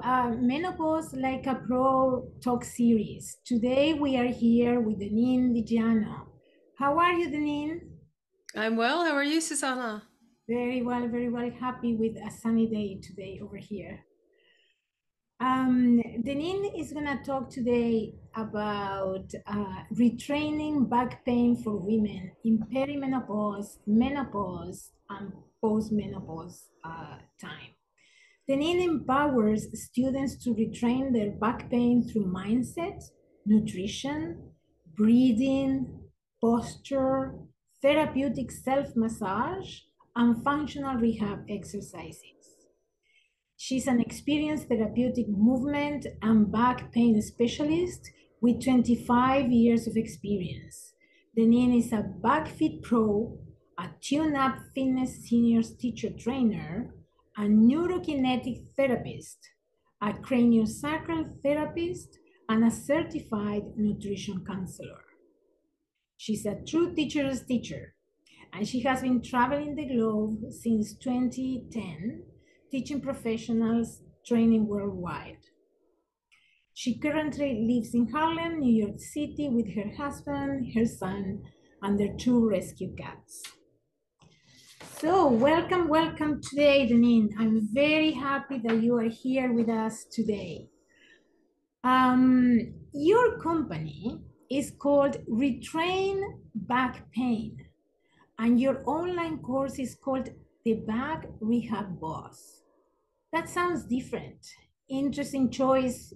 Menopause Like a Pro talk series. Today we are here with Dinneen Vigiano. How are you, Dinneen? I'm well. How are you, Susanna? Very well. Happy with a sunny day today over here. Dinneen is going to talk today about retraining back pain for women in perimenopause, menopause, and postmenopause time. Dinneen empowers students to retrain their back pain through mindset, nutrition, breathing, posture, therapeutic self-massage, and functional rehab exercises. She's an experienced therapeutic movement and back pain specialist with 25 years of experience. Dinneen is a BackFit Pro, a tune-up fitness seniors teacher trainer, a neurokinetic therapist, a craniosacral therapist, and a certified nutrition counselor. She's a true teacher's teacher, and she has been traveling the globe since 2010, teaching professionals, training worldwide. She currently lives in Harlem, New York City with her husband, her son, and their two rescue cats. So welcome today, Dinneen. I'm very happy that you are here with us today. Your company is called Retrain Back Pain, and your online course is called The Back Rehab Boss. That sounds different. Interesting choice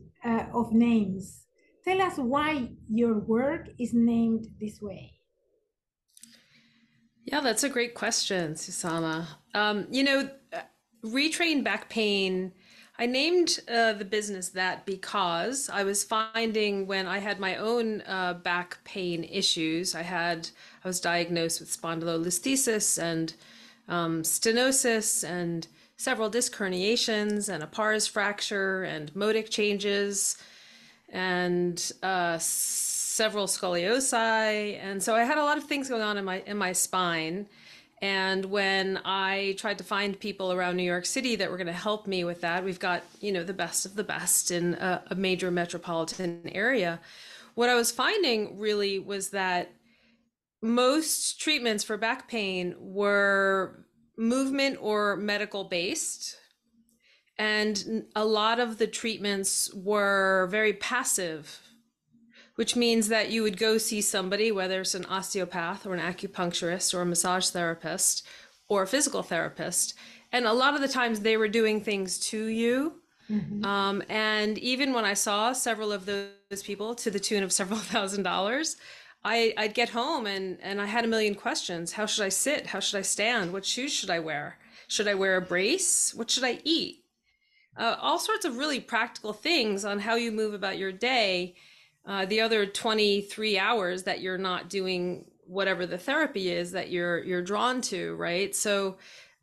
of names. Tell us why your work is named this way. Yeah, that's a great question, Susanna. Retrain Back Pain, I named the business that because I was finding when I had my own back pain issues, I was diagnosed with spondylolisthesis and stenosis and several disc herniations and a pars fracture and modic changes and several scoliosi, and so I had a lot of things going on in my spine. And when I tried to find people around New York City that were going to help me with that, we've got the best of the best in a major metropolitan area. What I was finding really was that most treatments for back pain were movement or medical based. And a lot of the treatments were very passive, which means that you would go see somebody, whether it's an osteopath or an acupuncturist or a massage therapist or a physical therapist. And a lot of the times they were doing things to you. Mm-hmm. And even when I saw several of those people to the tune of several $1,000s, I'd get home and I had a million questions. How should I sit? How should I stand? What shoes should I wear? Should I wear a brace? What should I eat? All sorts of really practical things on how you move about your day. The other 23 hours that you're not doing whatever the therapy is that you're drawn to, right? So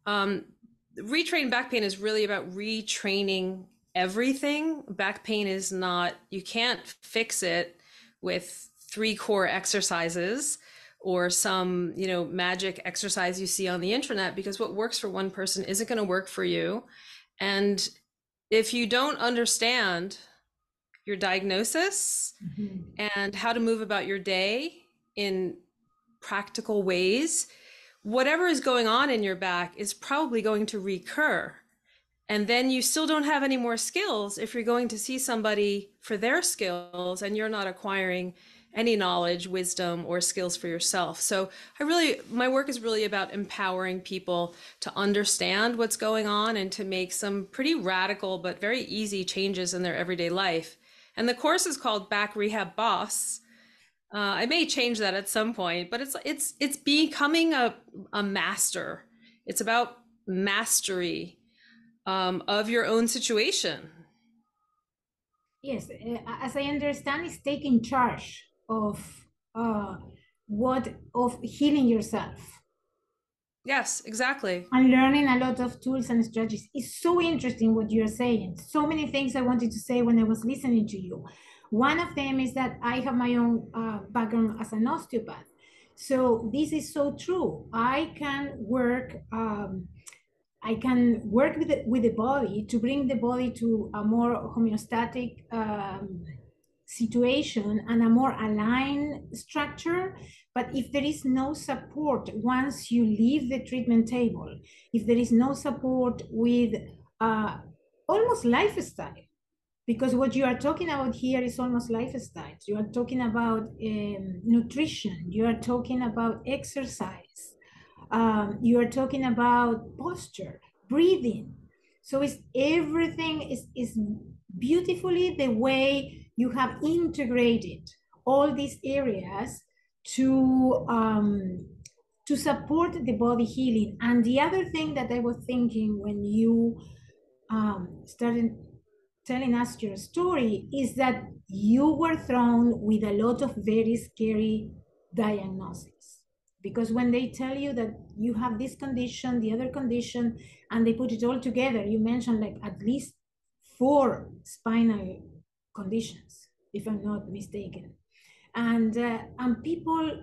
retrain back pain is really about retraining everything. Back pain is not, you can't fix it with 3 core exercises or some magic exercise you see on the internet, because what works for one person isn't going to work for you. And if you don't understand your diagnosis and how to move about your day in practical ways, whatever is going on in your back is probably going to recur. And then you still don't have any more skills if you're going to see somebody for their skills and you're not acquiring any knowledge, wisdom, or skills for yourself. So my work is really about empowering people to understand what's going on and to make some pretty radical but very easy changes in their everyday life. And the course is called Back Rehab Boss. I may change that at some point, but it's becoming a master. It's about mastery of your own situation. Yes, as I understand, it's taking charge of healing yourself. Yes, exactly. And learning a lot of tools and strategies. It's so interesting what you're saying. So many things I wanted to say when I was listening to you. One of them is that I have my own background as an osteopath. So this is so true. I can work I can work with the body to bring the body to a more homeostatic situation and a more aligned structure. But if there is no support once you leave the treatment table, if there is no support with uh, almost lifestyle, because what you are talking about here is almost lifestyle. You are talking about nutrition, you are talking about exercise, you are talking about posture, breathing. So it's everything is beautifully the way you have integrated all these areas to support the body healing. And the other thing that I was thinking when you started telling us your story is that you were thrown with a lot of very scary diagnoses. Because when they tell you that you have this condition, the other condition, and they put it all together, you mentioned like at least four spinal conditions, if I'm not mistaken. And people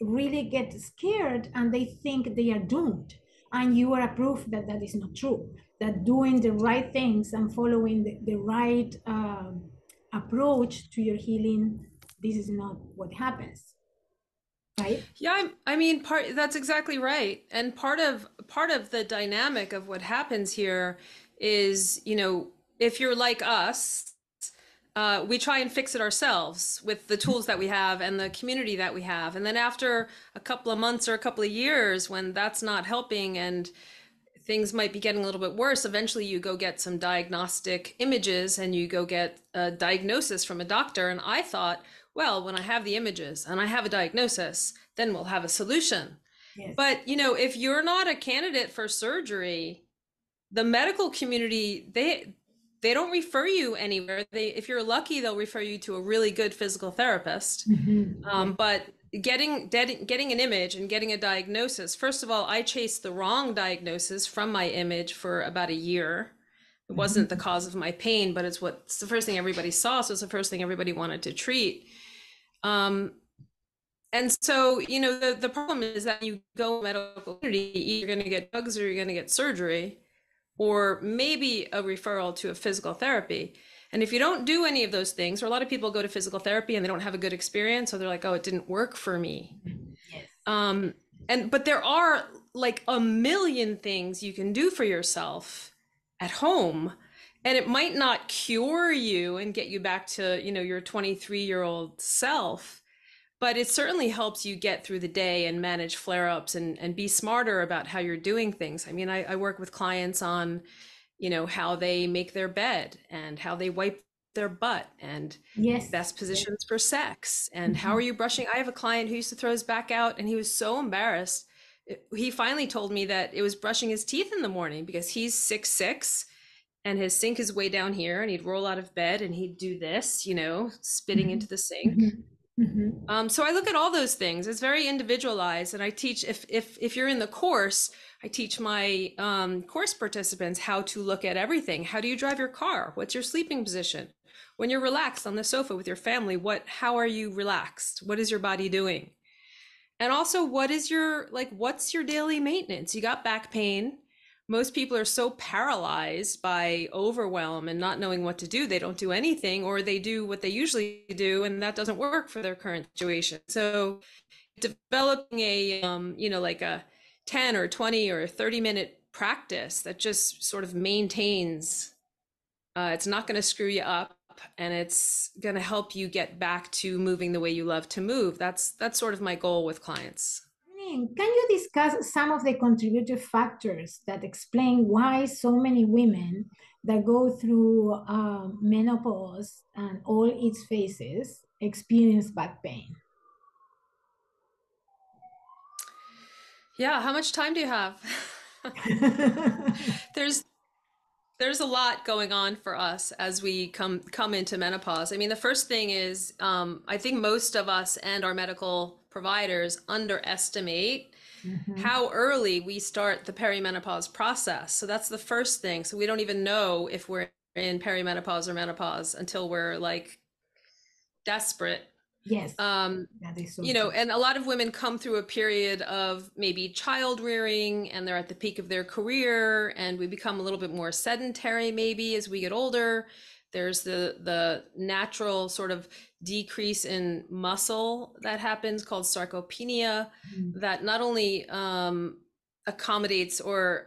really get scared and they think they are doomed. And you are a proof that that is not true, that doing the right things and following the right approach to your healing, this is not what happens, right? Yeah, I mean, that's exactly right. And part of the dynamic of what happens here is, if you're like us, we try and fix it ourselves with the tools that we have and the community that we have. And then after a couple of months or a couple of years, when that's not helping and things might be getting a little bit worse, eventually you go get some diagnostic images and you go get a diagnosis from a doctor. And I thought, well, when I have the images and I have a diagnosis, then we'll have a solution. Yes. But, if you're not a candidate for surgery, the medical community, they don't refer you anywhere. If you're lucky, they'll refer you to a really good physical therapist. But getting an image and getting a diagnosis, first of all, I chased the wrong diagnosis from my image for about a year. It wasn't the cause of my pain, but it's the first thing everybody saw, so it's the first thing everybody wanted to treat. And so, the problem is that you go medical community, you're going to get drugs or you're going to get surgery, or maybe a referral to a physical therapy. And if you don't do any of those things, or a lot of people go to physical therapy and they don't have a good experience, so they're like, oh, it didn't work for me. Yes. But there are like a million things you can do for yourself at home. And it might not cure you and get you back to, your 23-year-old self, but it certainly helps you get through the day and manage flare-ups and be smarter about how you're doing things. I mean, I work with clients on, how they make their bed and how they wipe their butt and Yes. best Yes. positions for sex and how are you brushing. I have a client who used to throw his back out and he was so embarrassed. He finally told me that it was brushing his teeth in the morning because he's 6'6" and his sink is way down here and he'd roll out of bed and he'd do this, spitting into the sink. So I look at all those things. It's very individualized, and I teach. If you're in the course, I teach my course participants how to look at everything. How do you drive your car? What's your sleeping position? When you're relaxed on the sofa with your family, how are you relaxed? What is your body doing? And also, what's your daily maintenance? You got back pain. Most people are so paralyzed by overwhelm and not knowing what to do. They don't do anything, or they do what they usually do, and that doesn't work for their current situation. So developing like a 10 or 20 or 30-minute practice that just sort of maintains, it's not going to screw you up and it's going to help you get back to moving the way you love to move. That's sort of my goal with clients. Can you discuss some of the contributive factors that explain why so many women that go through menopause and all its phases experience back pain? Yeah, how much time do you have? there's there's a lot going on for us as we come into menopause. I mean, the first thing is, I think most of us and our medical providers underestimate how early we start the perimenopause process. So that's the first thing. So we don't even know if we're in perimenopause or menopause until we're like desperate. Yes, Um, that is so you know, true. and a lot of women come through a period of maybe child rearing and they're at the peak of their career and we become a little bit more sedentary maybe as we get older. There's the natural sort of decrease in muscle that happens called sarcopenia Mm. that not only accommodates or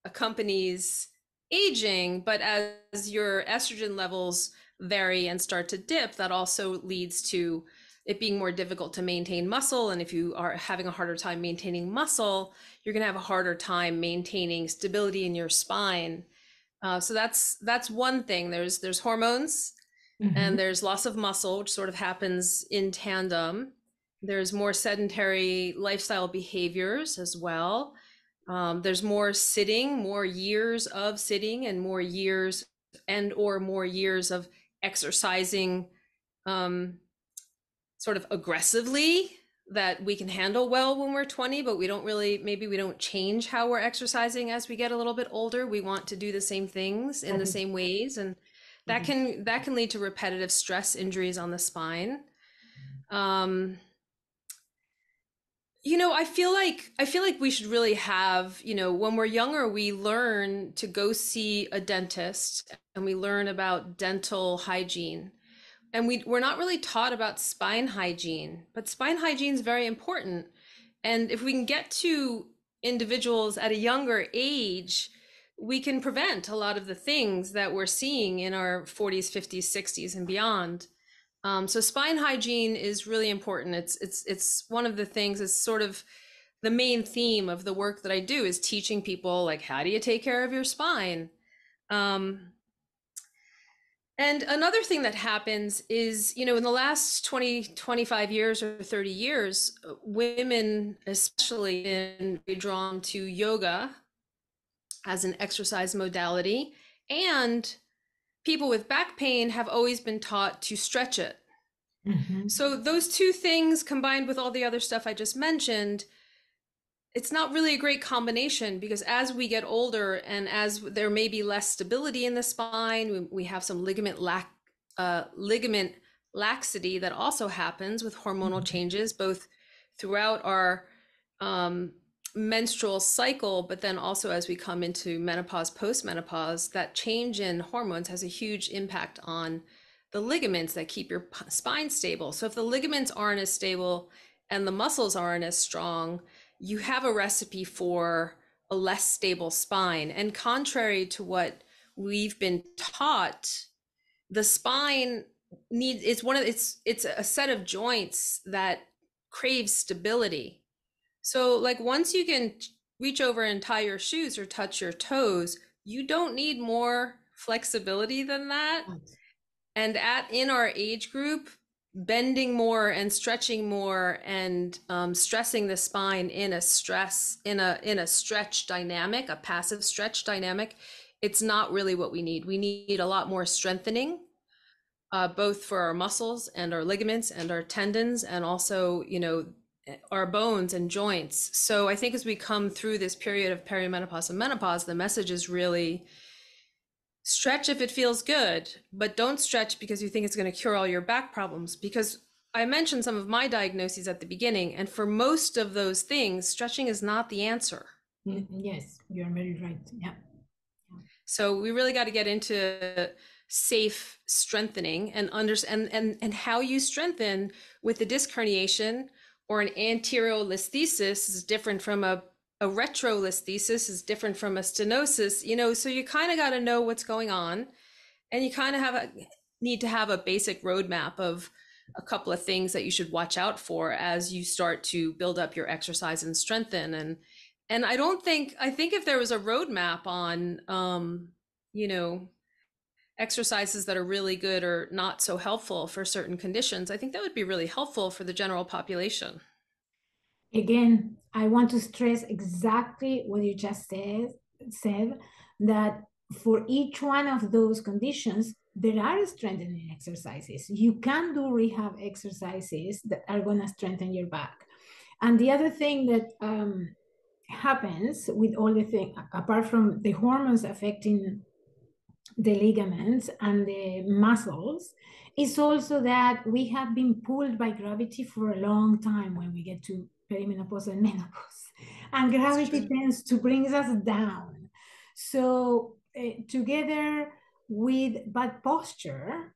accompanies aging, but as your estrogen levels vary and start to dip, that also leads to it being more difficult to maintain muscle. And if you are having a harder time maintaining muscle, you're going to have a harder time maintaining stability in your spine. So that's one thing. There's hormones Mhm. and there's loss of muscle, which sort of happens in tandem. There's more sedentary lifestyle behaviors as well. There's more sitting, more years of sitting, and more years or more years of exercising um, sort of aggressively that we can handle well when we're 20, but we don't really, maybe we don't change how we're exercising as we get a little bit older. We want to do the same things in That the is, same ways. And that is. that can lead to repetitive stress injuries on the spine. Um, I feel like we should really have, you know, when we're younger, we learn to go see a dentist and we learn about dental hygiene. And we're not really taught about spine hygiene, but spine hygiene is very important. And if we can get to individuals at a younger age, we can prevent a lot of the things that we're seeing in our 40s, 50s, 60s, and beyond. So spine hygiene is really important. It's one of the things. It's sort of the main theme of the work that I do is teaching people like how do you take care of your spine. Um, and another thing that happens is, you know, in the last 20, 25 years or 30 years, women especially been drawn to yoga as an exercise modality, and people with back pain have always been taught to stretch it. Mhm. So those two things combined with all the other stuff I just mentioned, it's not really a great combination because as we get older and as there may be less stability in the spine, we have some ligament laxity that also happens with hormonal Mhm. changes, both throughout our um, menstrual cycle, but then also as we come into menopause, postmenopause, that change in hormones has a huge impact on the ligaments that keep your spine stable. So if the ligaments aren't as stable and the muscles aren't as strong, you have a recipe for a less stable spine. And contrary to what we've been taught, the spine needs it's a set of joints that craves stability. So like once you can reach over and tie your shoes or touch your toes, you don't need more flexibility than that. Right. And at in our age group, bending more and stretching more and stressing the spine in a stretch dynamic, a passive stretch dynamic, it's not really what we need. We need a lot more strengthening, both for our muscles and our ligaments and our tendons, and also, you know, our bones and joints. So I think as we come through this period of perimenopause and menopause, the message is really stretch if it feels good, but don't stretch because you think it's going to cure all your back problems. Because I mentioned some of my diagnoses at the beginning, and for most of those things, stretching is not the answer. Yes, you're very right. Yeah. So we really got to get into safe strengthening and understand and how you strengthen with the disc herniation or an anteriolisthesis is different from a retrolisthesis is different from a stenosis, you know, so you kind of got to know what's going on and you kind of need to have a basic roadmap of a couple of things that you should watch out for as you start to build up your exercise and strengthen. And I think if there was a roadmap on you know, exercises that are really good or not so helpful for certain conditions, I think that would be really helpful for the general population. Again, I want to stress exactly what you just said that for each one of those conditions, there are strengthening exercises. You can do rehab exercises that are going to strengthen your back. And the other thing that happens with all the things, apart from the hormones affecting the ligaments and the muscles is also that we have been pulled by gravity for a long time when we get to perimenopause and menopause. And It's gravity true. tends to bring us down. So, together with bad posture,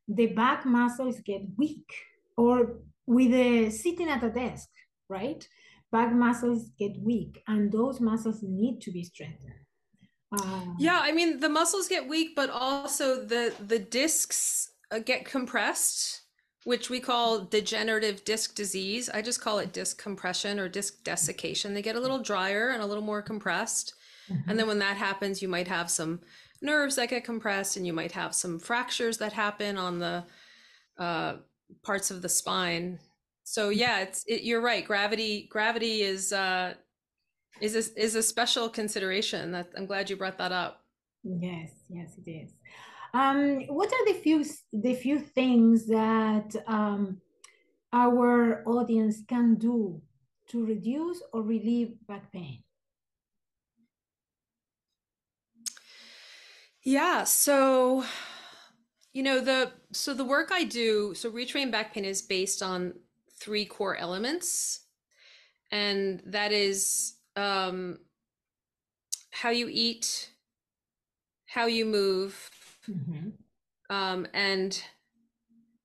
the back muscles get weak, or with sitting at a desk, right? Back muscles get weak, and those muscles need to be strengthened. Uh, Yeah, I mean the muscles get weak, but also the discs get compressed, which we call degenerative disc disease. I just call it disc compression or disc desiccation. They get a little drier and a little more compressed. And then mhm. when that happens, you might have some nerves that get compressed, and you might have some fractures that happen on the uh, parts of the spine. So yeah, you're right. Gravity is a special consideration. That I'm glad you brought that up. Yes, yes, it is. What are the few things that our audience can do to reduce or relieve back pain? Yeah, so the work I do, so Retrain Back Pain is based on three core elements, and that is how you eat, how you move, Mhm, and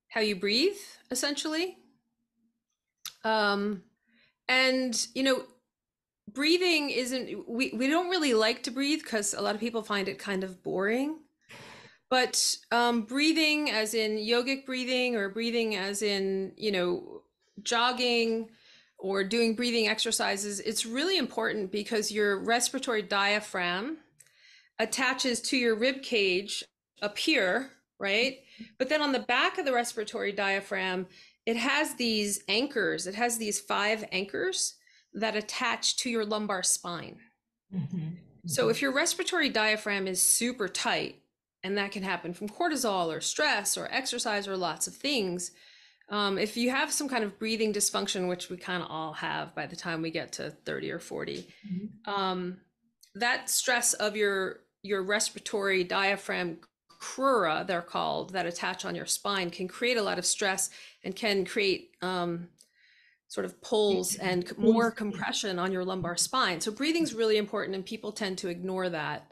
how you breathe, essentially. Um, and breathing isn't we don't really like to breathe because a lot of people find it kind of boring. But breathing, as in yogic breathing, or breathing as in, jogging or doing breathing exercises, it's really important because your respiratory diaphragm attaches to your rib cage up here, right? But then on the back of the respiratory diaphragm, it has these anchors, it has these five anchors that attach to your lumbar spine. mhm, So mhm, if your respiratory diaphragm is super tight, and that can happen from cortisol or stress or exercise or lots of things, if you have some kind of breathing dysfunction, which we kind of all have by the time we get to 30 or 40, mhm, um, that stress of your respiratory diaphragm crura, they're called, that attach on your spine, can create a lot of stress and can create sort of pulls and more pulse. compression on your lumbar spine. So breathing's really important, and people tend to ignore that.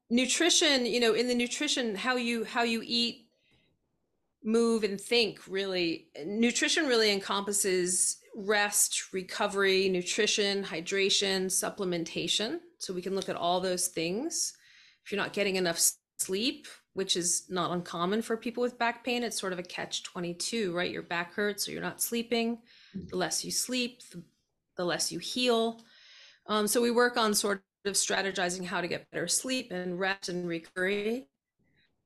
Nutrition, in the nutrition, how you eat, move, and think, really, nutrition really encompasses rest, recovery, nutrition, hydration, supplementation. So we can look at all those things. If you're not getting enough sleep, which is not uncommon for people with back pain, it's sort of a catch 22, right? Your back hurts, so you're not sleeping. The less you sleep, the less you heal. So we work on sort of strategizing how to get better sleep and rest and recovery.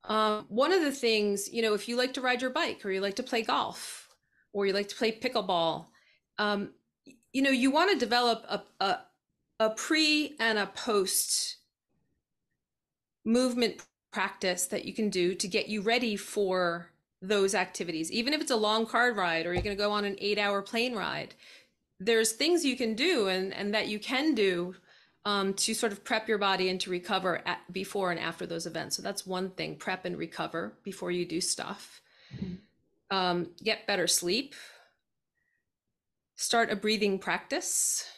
One of the things, if you like to ride your bike, or you like to play golf, or you like to play pickleball, um, you want to develop a pre and a post movement practice that you can do to get you ready for those activities. Even if it's a long car ride, or you're going to go on an 8-hour plane ride, there's things you can do, and that you can do, to sort of prep your body and to recover before and after those events. So that's one thing: prep and recover before you do stuff. Mhm, Get better sleep. Start a breathing practice.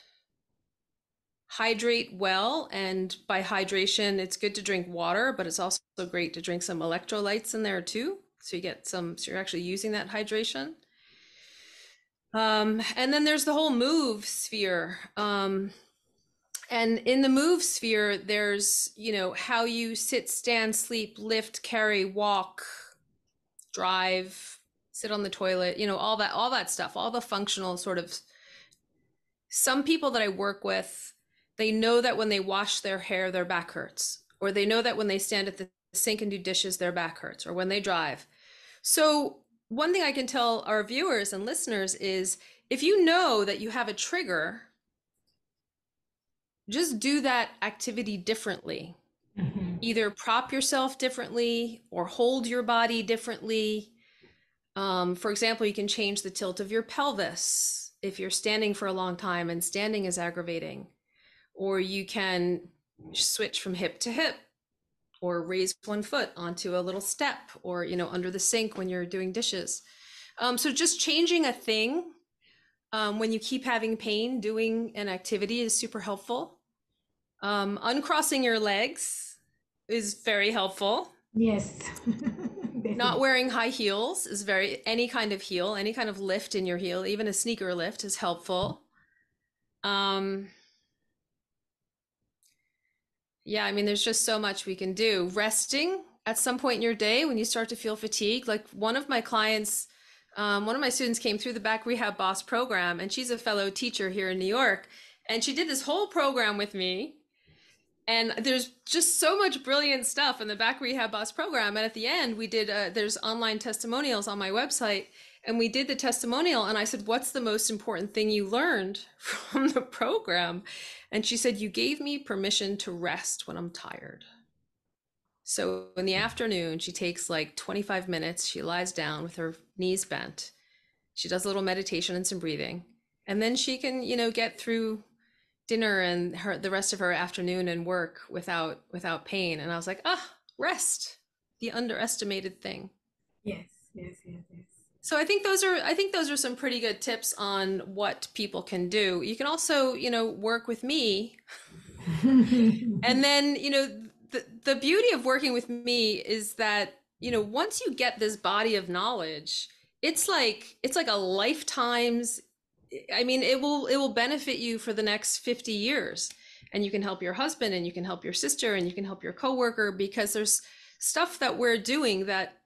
Hydrate well, and by hydration, it's good to drink water, but it's also great to drink some electrolytes in there too. So you're actually using that hydration. And then there's the whole move sphere. And in the move sphere, there's, how you sit, stand, sleep, lift, carry, walk, drive, sit on the toilet, all that stuff, all the functional sort of. Some people that I work with, they know that when they wash their hair, their back hurts, or they know that when they stand at the sink and do dishes, their back hurts, or when they drive. So one thing I can tell our viewers and listeners is, if you know that you have a trigger, just do that activity differently. mhm, Either prop yourself differently or hold your body differently. For example, you can change the tilt of your pelvis if you're standing for a long time and standing is aggravating, or you can switch from hip to hip, or raise one foot onto a little step, or under the sink when you're doing dishes. So just changing a thing when you keep having pain, doing an activity is super helpful. Uncrossing your legs is very helpful. Yes, Not definitely. wearing high heels is any kind of heel, any kind of lift in your heel, even a sneaker lift is helpful. Um, yeah, I mean, there's just so much we can do. Resting at some point in your day when you start to feel fatigued. Like one of my students came through the Back Rehab Boss program, and she's a fellow teacher here in New York. And she did this whole program with me. And there's just so much brilliant stuff in the Back Rehab Boss program. And at the end, there's online testimonials on my website. And we did the testimonial. And I said, "What's the most important thing you learned from the program?" And she said, "You gave me permission to rest when I'm tired." So in the afternoon, she takes like 25 minutes. She lies down with her knees bent. She does a little meditation and some breathing. And then she can, get through dinner and the rest of her afternoon and work without pain. And I was like, rest, the underestimated thing. Yes, yes, yes, yes. So I think those are some pretty good tips on what people can do. You can also, work with me. And then, the beauty of working with me is that, once you get this body of knowledge, it's like a lifetime's, I mean, it will benefit you for the next 50 years. And you can help your husband, and you can help your sister, and you can help your coworker, because there's stuff that we're doing that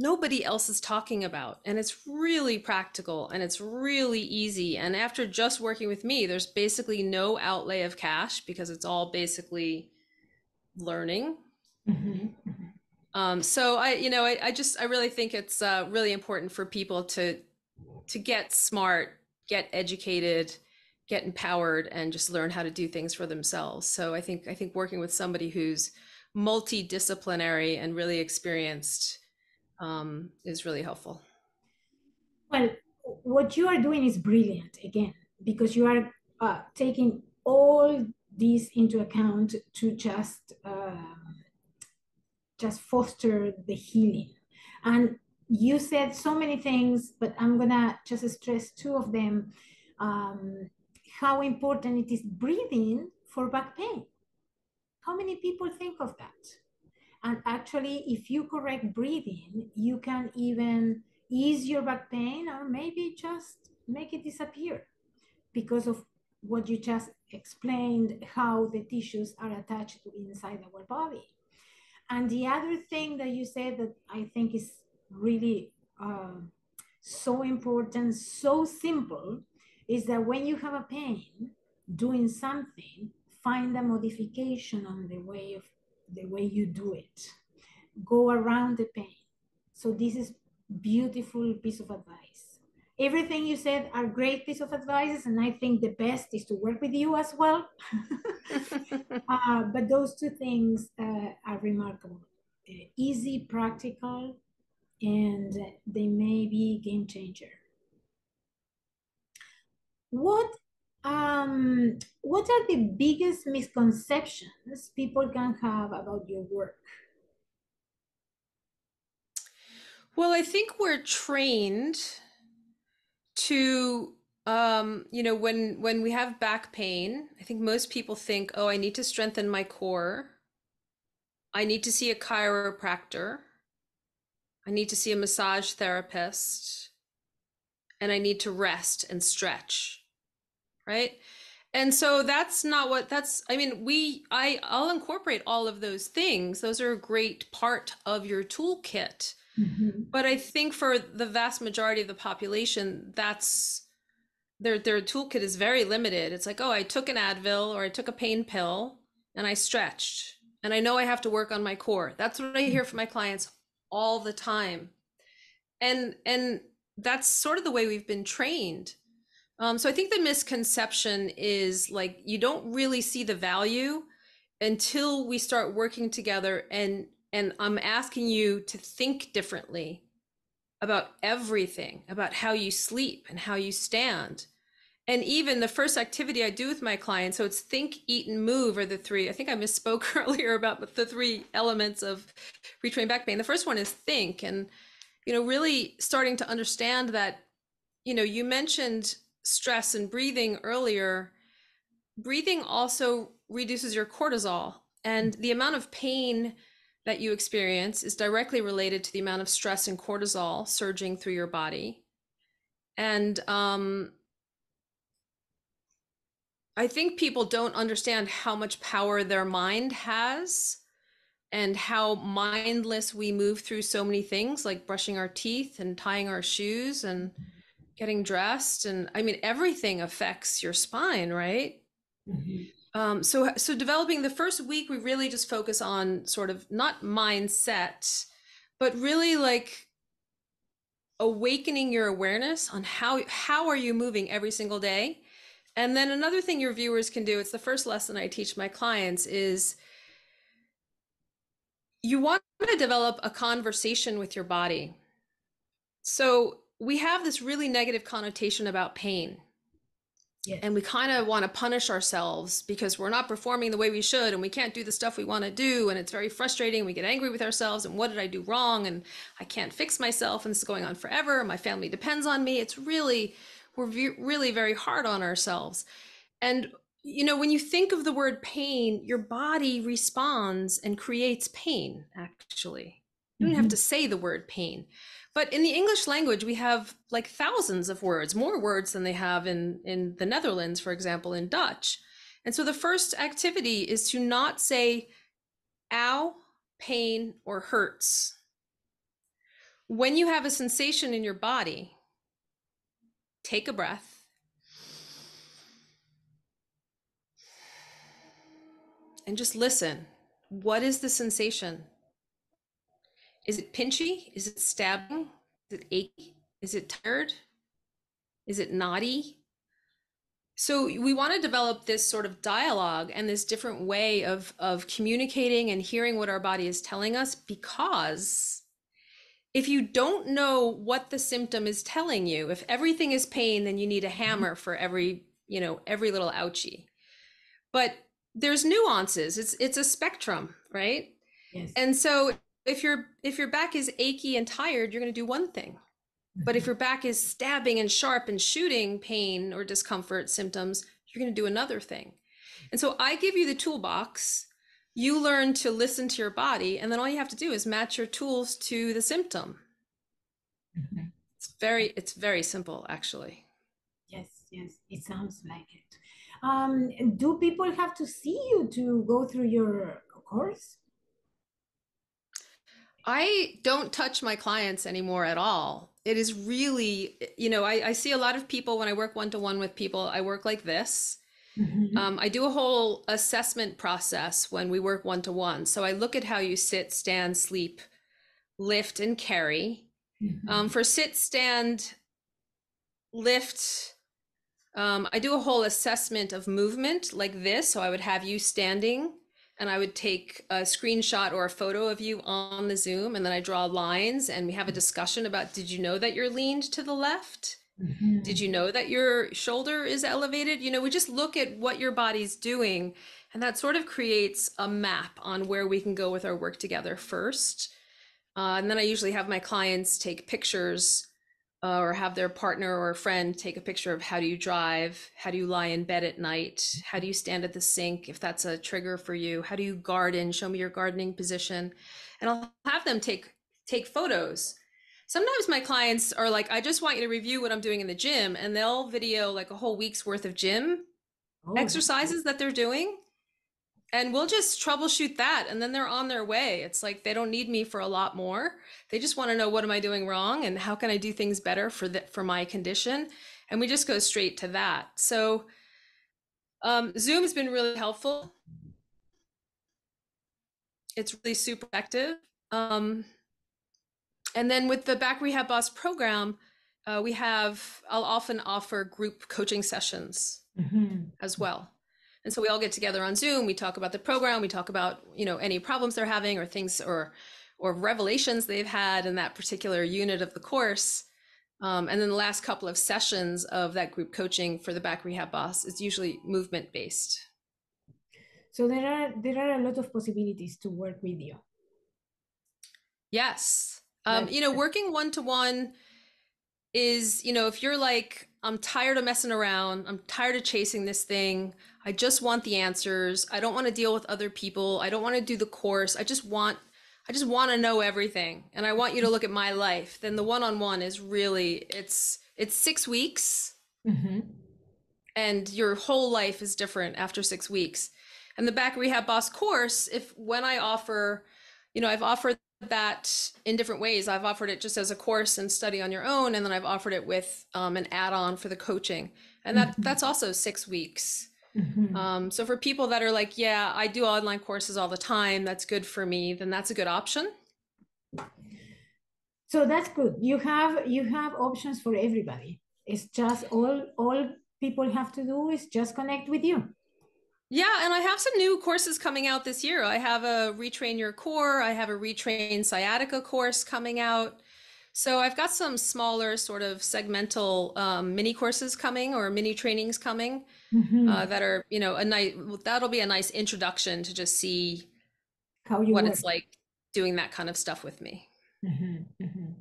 nobody else is talking about. And it's really practical, and it's really easy. And after just working with me, there's basically no outlay of cash, because it's all basically learning. Mhm. So I really think it's really important for people to get smart, get educated, get empowered, and just learn how to do things for themselves. So I think working with somebody who's multidisciplinary and really experienced is really helpful. Well, what you are doing is brilliant again, because you are taking all these into account to just foster the healing. And you said so many things, but I'm gonna just stress two of them. Um, how important it is breathing for back pain. How many people think of that? And actually, if you correct breathing, you can even ease your back pain, or maybe just make it disappear, because of what you just explained, how the tissues are attached to inside our body. And the other thing that you said that I think is really so important, so simple, is that when you have a pain, doing something, find a modification on the way you do it. Go around the pain. So this is beautiful piece of advice. Everything you said are great piece of advices, and I think the best is to work with you as well. But those two things are remarkable. Easy, practical, and they may be game changer. What what are the biggest misconceptions people can have about your work? Well, I think we're trained to when we have back pain, I think most people think, "Oh, I need to strengthen my core. I need to see a chiropractor. I need to see a massage therapist, and I need to rest and stretch." Right? And so that's not what that's I mean, I'll incorporate all of those things. Those are a great part of your toolkit. Mhm. But I think for the vast majority of the population, that's their toolkit is very limited. It's like, "Oh, I took an Advil, or I took a pain pill, and I stretched. And I know I have to work on my core." That's what I hear from my clients all the time. And that's sort of the way we've been trained. So I think the misconception is, like, you don't really see the value until we start working together, and I'm asking you to think differently about everything, about how you sleep and how you stand, And even the first activity I do with my clients, so it's think, eat, and move are the three. I think I misspoke earlier about the three elements of retrain back pain. The first one is think, and really starting to understand that, you mentioned stress and breathing earlier. Breathing also reduces your cortisol, and the amount of pain that you experience is directly related to the amount of stress and cortisol surging through your body. And I think people don't understand how much power their mind has and how mindless we move through so many things like brushing our teeth and tying our shoes and getting dressed. And I mean, everything affects your spine, right? Mhm. So developing the first week, we really just focus on sort of not mindset, but really like awakening your awareness on how are you moving every single day. And then another thing your viewers can do, it's the first lesson I teach my clients, is you want to develop a conversation with your body. So we have this really negative connotation about pain. Yes. And we kind of want to punish ourselves because we're not performing the way we should and we can't do the stuff we want to do. And it's very frustrating. We get angry with ourselves. And what did I do wrong? And I can't fix myself. And this is going on forever. My family depends on me. We're really very hard on ourselves. And, when you think of the word pain, your body responds and creates pain, actually. You don't have Mhm. to say the word pain. But in the English language, we have like thousands of words, more words than they have in the Netherlands, for example, in Dutch. And so the first activity is to not say ow, pain, or hurts. When you have a sensation in your body, take a breath and just listen. What is the sensation? Is it pinchy? Is it stabbing? Is it achy? Is it tired? Is it knotty? So we want to develop this sort of dialogue and this different way of communicating and hearing what our body is telling us, because if you don't know what the symptom is telling you, if everything is pain, then you need a hammer for every little ouchie. But there's nuances. It's a spectrum, right? Yes. And so if your back is achy and tired, you're going to do one thing. But if Mhm. your back is stabbing and sharp and shooting pain or discomfort symptoms, you're going to do another thing. And so I give you the toolbox. You learn to listen to your body, and then all you have to do is match your tools to the symptom. Mhm. It's very simple, actually. Yes, yes, it sounds like it. Do people have to see you to go through your course? I don't touch my clients anymore at all. It is really, I see a lot of people when I work one to one with people, I work like this. Mhm. I do a whole assessment process when we work one to one. So I look at how you sit, stand, sleep, lift, and carry. Mhm. For sit, stand, lift, I do a whole assessment of movement like this. So I would have you standing and I would take a screenshot or a photo of you on the Zoom, and then I draw lines and we have a discussion about, did you know that you're leaned to the left? Did Mhm. you know that your shoulder is elevated? We just look at what your body's doing, and that sort of creates a map on where we can go with our work together first. And then I usually have my clients take pictures, or have their partner or a friend take a picture of how do you drive, how do you lie in bed at night, how do you stand at the sink if that's a trigger for you, how do you garden, show me your gardening position, and I'll have them take photos. Sometimes my clients are like, I just want you to review what I'm doing in the gym, and they'll video like a whole week's worth of gym Oh, that's good. exercises that they're doing, and we'll just troubleshoot that, and then they're on their way. It's like they don't need me for a lot more. They just want to know, what am I doing wrong and how can I do things better for my condition, and we just go straight to that. So Zoom has been really helpful. It's really super effective. um, and then with the Back Rehab Boss program, I'll often offer group coaching sessions Mhm. as well. And so we all get together on Zoom, we talk about the program, we talk about, any problems they're having or things or revelations they've had in that particular unit of the course. And then the last couple of sessions of that group coaching for the back rehab boss is usually movement based. So there are a lot of possibilities to work with you. Yes. That Working one to one is, if you're like, I'm tired of messing around, I'm tired of chasing this thing, I just want the answers, I don't want to deal with other people, I don't want to do the course, I just want to know everything and I want you to look at my life, then the one-on-one is really, it's 6 weeks Mhm. and your whole life is different after 6 weeks. And the back rehab boss course, if when I offer, I've offered that in different ways. I've offered it just as a course and study on your own, and then I've offered it with an add-on for the coaching, and that's Mhm. also 6 weeks. Mhm. So for people that are like, yeah, I do online courses all the time, that's good for me, then that's a good option. So that's good. You have options for everybody. It's just all people have to do is just connect with you. Yeah, and I have some new courses coming out this year. I have a Retrain Your Core, I have a Retrain Sciatica course coming out. So I've got some smaller sort of segmental mini courses coming or mini trainings coming Mhm. that are, a nice, that'll be a nice introduction to just see How you what work. it's like doing that kind of stuff with me. Mhm. Mhm.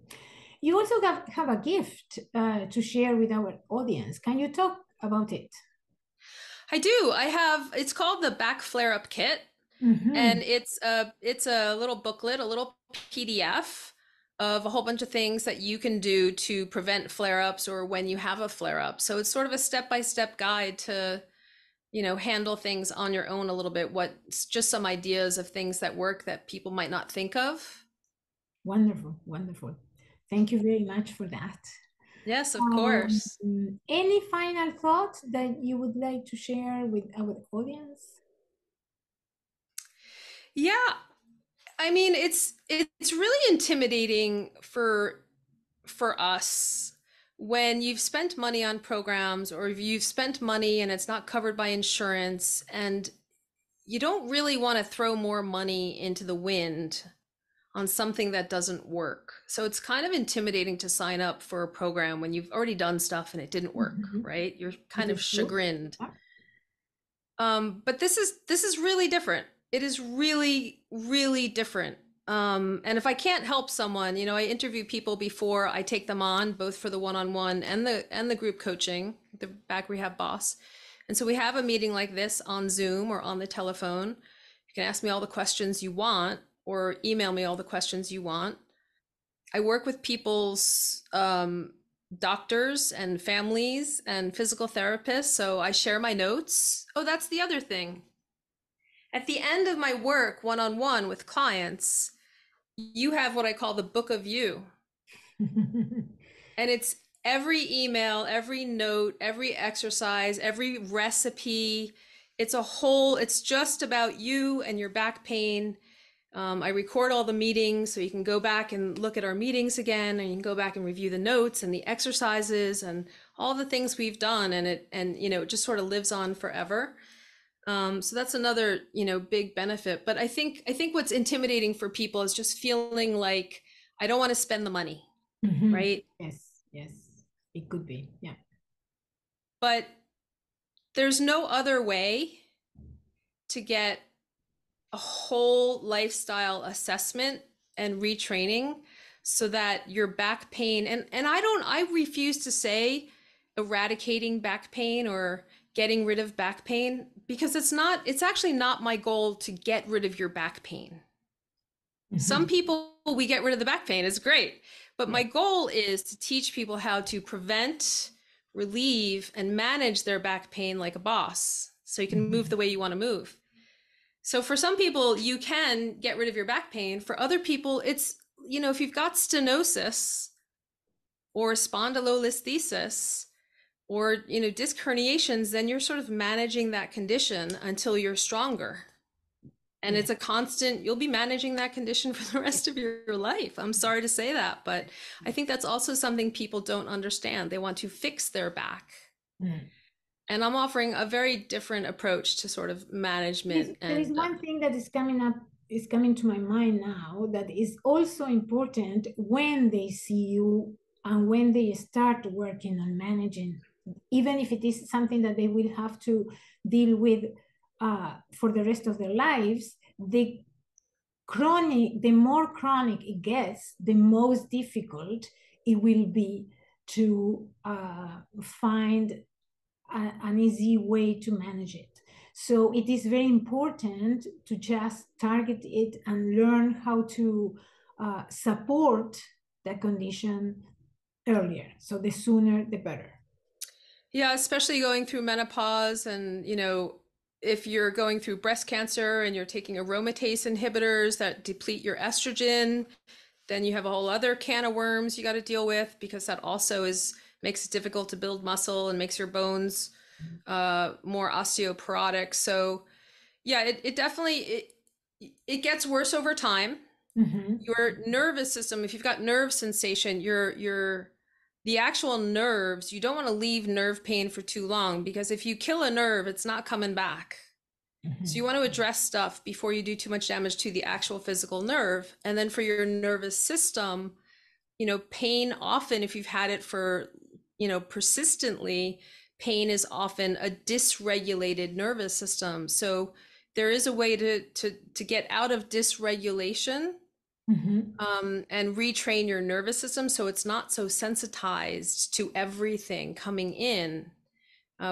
You also have a gift to share with our audience. Can you talk about it? I do. It's called the Back Flare Up Kit. And Mhm. it's a little booklet, a little PDF of a whole bunch of things that you can do to prevent flare-ups or when you have a flare-up. So it's sort of a step-by-step guide to, handle things on your own a little bit. What's just some ideas of things that work that people might not think of. Wonderful, wonderful. Thank you very much for that. Yes, of course. Any final thoughts that you would like to share with our audience? Yeah, I mean, it's really intimidating for us when you've spent money on programs or if you've spent money and it's not covered by insurance and you don't really want to throw more money into the wind on something that doesn't work. So it's kind of intimidating to sign up for a program when you've already done stuff and it didn't work, Mhm. right? You're It kind of is true. chagrined. Yeah. But this is really different. It is really, really different. And if I can't help someone, I interview people before I take them on, both for the one-on-one and the group coaching, the back rehab boss. And so we have a meeting like this on Zoom or on the telephone. You can ask me all the questions you want or email me all the questions you want. I work with people's doctors and families and physical therapists, so I share my notes. Oh, that's the other thing. At the end of my work one on one with clients, you have what I call the book of you. And it's every email, every note, every exercise, every recipe. It's just about you and your back pain. I record all the meetings so you can go back and look at our meetings again, and you can go back and review the notes and the exercises and all the things we've done, and it just sort of lives on forever. So that's another big benefit. But I think what's intimidating for people is just feeling like I don't want to spend the money, Mhm. right? Yes, yes, it could be. Yeah. But there's no other way to get a whole lifestyle assessment and retraining so that your back pain and I refuse to say eradicating back pain or getting rid of back pain because it's actually not my goal to get rid of your back pain. Some Mhm. people, we get rid of the back pain, it's great, but Yeah. my goal is to teach people how to prevent, relieve, and manage their back pain like a boss so you can move Mhm. the way you want to move. So for some people, you can get rid of your back pain. For other people, if you've got stenosis or spondylolisthesis or, disc herniations, then you're sort of managing that condition until you're stronger. And Yeah. it's a constant, you'll be managing that condition for the rest of your life. I'm sorry to say that, but I think that's also something people don't understand. They want to fix their back. Mm. And I'm offering a very different approach to sort of There is, management there is and one thing that is coming to my mind now that is also important when they see you. And when they start working on managing, even if it is something that they will have to deal with for the rest of their lives, the more chronic it gets, the most difficult it will be to find an easy way to manage it. So it is very important to just target it and learn how to support the condition earlier. So the sooner, the better. Yeah, especially going through menopause and, if you're going through breast cancer and you're taking aromatase inhibitors that deplete your estrogen, then you have a whole other can of worms you got to deal with because that also makes it difficult to build muscle and makes your bones more osteoporotic. So yeah, it definitely it gets worse over time. Mm-hmm. Your nervous system, if you've got nerve sensation, your the actual nerves, you don't want to leave nerve pain for too long because if you kill a nerve, it's not coming back. So you want to address stuff before you do too much damage to the actual physical nerve. And then for your nervous system, pain often, if you've had it for, persistently, pain is often a dysregulated nervous system. So there is a way to get out of dysregulation Mm-hmm. and retrain your nervous system so it's not so sensitized to everything coming in,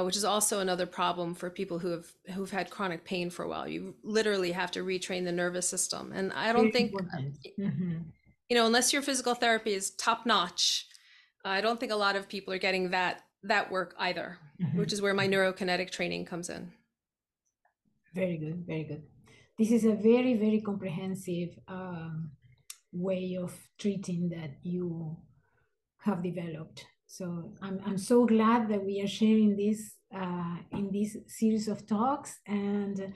which is also another problem for people who've had chronic pain for a while. You literally have to retrain the nervous system, and I don't Very think, important. Mm-hmm. unless your physical therapy is top notch, I don't think a lot of people are getting that work either, which Mm-hmm. is where my neurokinetic training comes in. Very good, very good. This is a very, very comprehensive way of treating that you have developed. So I'm so glad that we are sharing this in this series of talks, and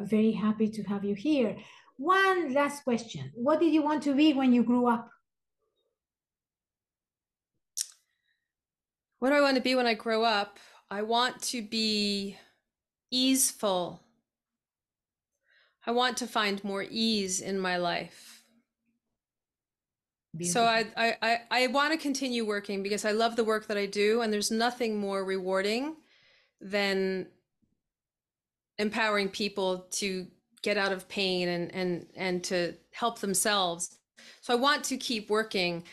very happy to have you here. One last question. What did you want to be when you grew up? What do I want to be when I grow up? I want to be easeful. I want to find more ease in my life. So Beautiful. I want to continue working because I love the work that I do, and there's nothing more rewarding than empowering people to get out of pain and to help themselves. So I want to keep working,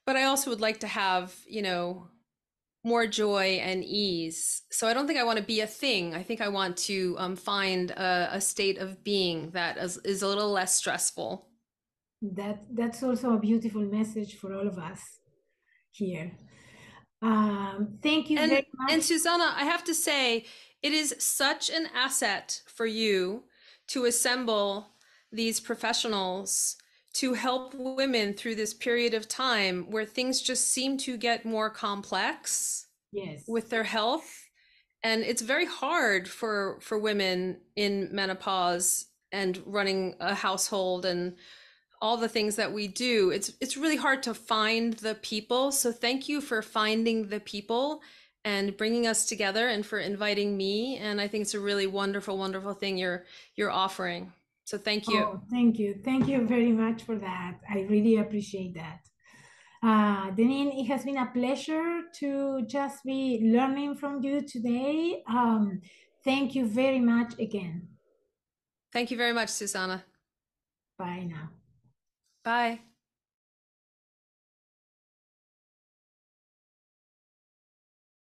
but I also would like to have, more joy and ease. So I don't think I want to be a thing. I think I want to find a state of being that is a little less stressful. That's also a beautiful message for all of us here. Thank you very And much. Susanna, I have to say, it is such an asset for you to assemble these professionals to help women through this period of time where things just seem to get more complex Yes. with their health. And it's very hard for women in menopause and running a household and all the things that we do. It's really hard to find the people. So thank you for finding the people and bringing us together and for inviting me. And I think it's a really wonderful, wonderful thing you're offering. So thank you. Oh, thank you. Thank you very much for that. I really appreciate that. Dinneen, it has been a pleasure to just be learning from you today. Thank you very much again. Thank you very much, Susanna. Bye now. Bye.